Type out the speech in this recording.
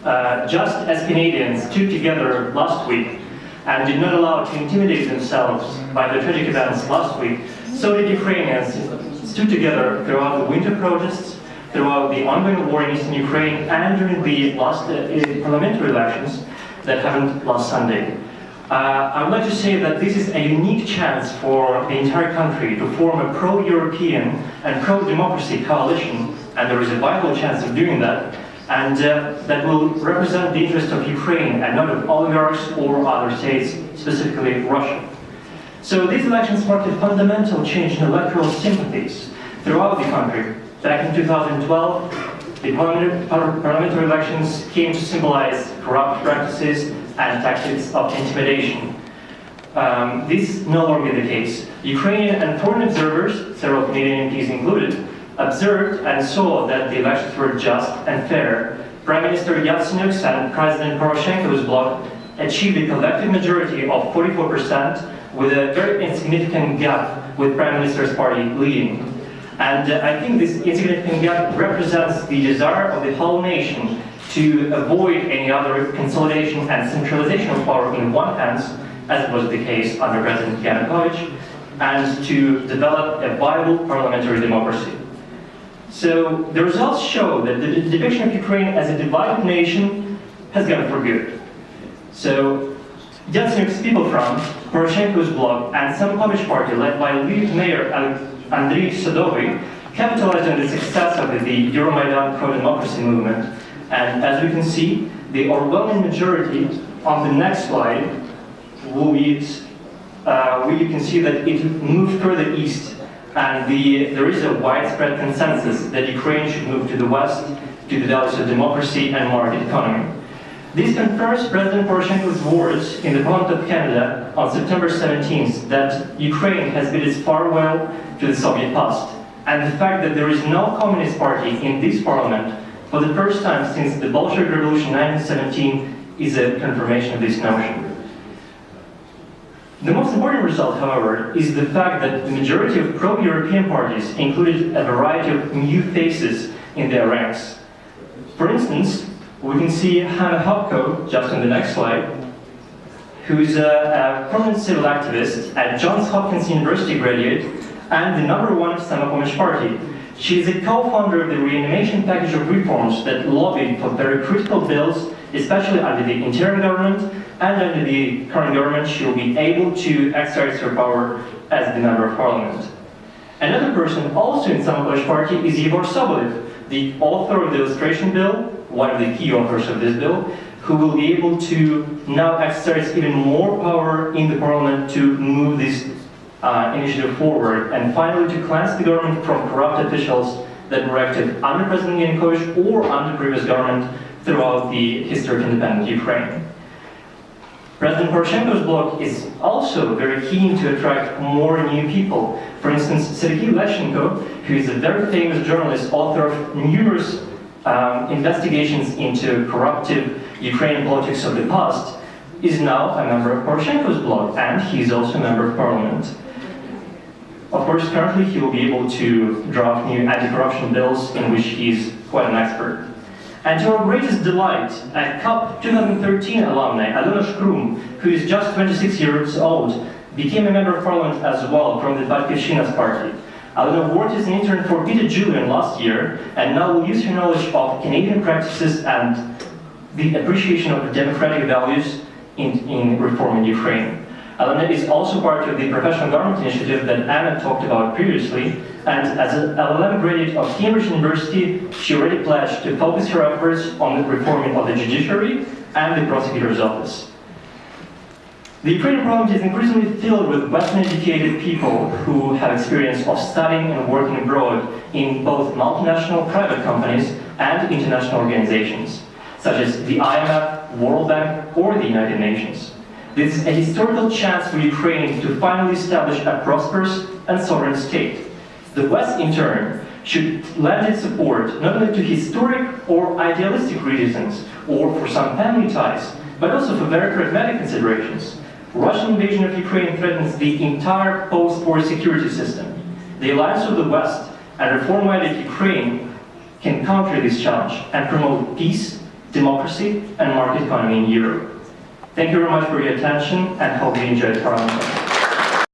Just as Canadians stood together last week and did not allow to intimidate themselves by the tragic events last week, so did Ukrainians stood together throughout the winter protests, throughout the ongoing war in eastern Ukraine, and during the last parliamentary elections that happened last Sunday. I would like to say that this is a unique chance for the entire country to form a pro-European and pro-democracy coalition, and there is a vital chance of doing that, and that will represent the interest of Ukraine and not of oligarchs or other states, specifically Russia. So these elections marked a fundamental change in electoral sympathies throughout the country. Back in 2012, the parliamentary elections came to symbolize corrupt practices and tactics of intimidation. This is no longer the case. Ukrainian and foreign observers, several Canadian MPs included, observed and saw that the elections were just and fair. Prime Minister Yatsenyuk's and President Poroshenko's bloc achieved a collective majority of 44%, with a very insignificant gap with Prime Minister's party leading. And I think this insignificant gap represents the desire of the whole nation to avoid any other consolidation and centralization of power in one hand, as was the case under President Yanukovych, and to develop a viable parliamentary democracy. So the results show that the depiction of Ukraine as a divided nation has gone for good. So Yatsenyuk's People Front, Poroshenko's bloc, and some Polish party led by lead mayor Andriy Sadovy capitalized on the success of the Euromaidan pro-democracy movement. And as we can see, the overwhelming majority on the next slide will be, where you can see that it moved further east, and there is a widespread consensus that Ukraine should move to the west, to the values of democracy and market economy. This confirms President Poroshenko's words in the Parliament of Canada on September 17th that Ukraine has been its farewell to the Soviet past, and the fact that there is no communist party in this parliament for the first time since the Bolshevik Revolution in 1917 is a confirmation of this notion. The most important result, however, is the fact that the majority of pro-European parties included a variety of new faces in their ranks. For instance, we can see Hannah Hopko, just on the next slide, who is a prominent civil activist, a Johns Hopkins University graduate, and the #1 Samopomosh Party. She is a co-founder of the reanimation package of reforms that lobbied for very critical bills, especially under the interim government, and under the current government she will be able to exercise her power as the member of parliament. Another person also in Samopomosh Party is Yegor Sobolev, the author of the illustration bill, one of the key authors of this bill, who will be able to now exercise even more power in the parliament to move this initiative forward, and finally to cleanse the government from corrupt officials that were active under President Yanukovych or under previous government throughout the history of independent Ukraine. President Poroshenko's bloc is also very keen to attract more new people. For instance, Sergei Leshchenko, who is a very famous journalist, author of numerous investigations into corruptive Ukrainian politics of the past, is now a member of Poroshenko's bloc, and he is also a member of parliament. Of course, currently he will be able to draft new anti-corruption bills in which he is quite an expert. And to our greatest delight, a CUP 2013 alumni, Alona Shkrum, who is just 26 years old, became a member of parliament as well from the Batькivshchina's party. Alona worked as an intern for Peter Julian last year, and now will use her knowledge of Canadian practices and the appreciation of democratic values in reforming Ukraine. Alona is also part of the professional government initiative that Anna talked about previously, and as an LLM graduate of Cambridge University, she already pledged to focus her efforts on the reforming of the judiciary and the prosecutor's office. The Ukrainian parliament is increasingly filled with Western-educated people who have experience of studying and working abroad in both multinational private companies and international organizations, such as the IMF, World Bank, or the United Nations. This is a historical chance for Ukraine to finally establish a prosperous and sovereign state. The West, in turn, should lend its support not only to historic or idealistic reasons, or for some family ties, but also for very pragmatic considerations. Russian invasion of Ukraine threatens the entire post-war security system. The alliance of the West and reform-minded Ukraine can counter this challenge and promote peace, democracy and market economy in Europe. Thank you very much for your attention and hope you enjoyed Parliament.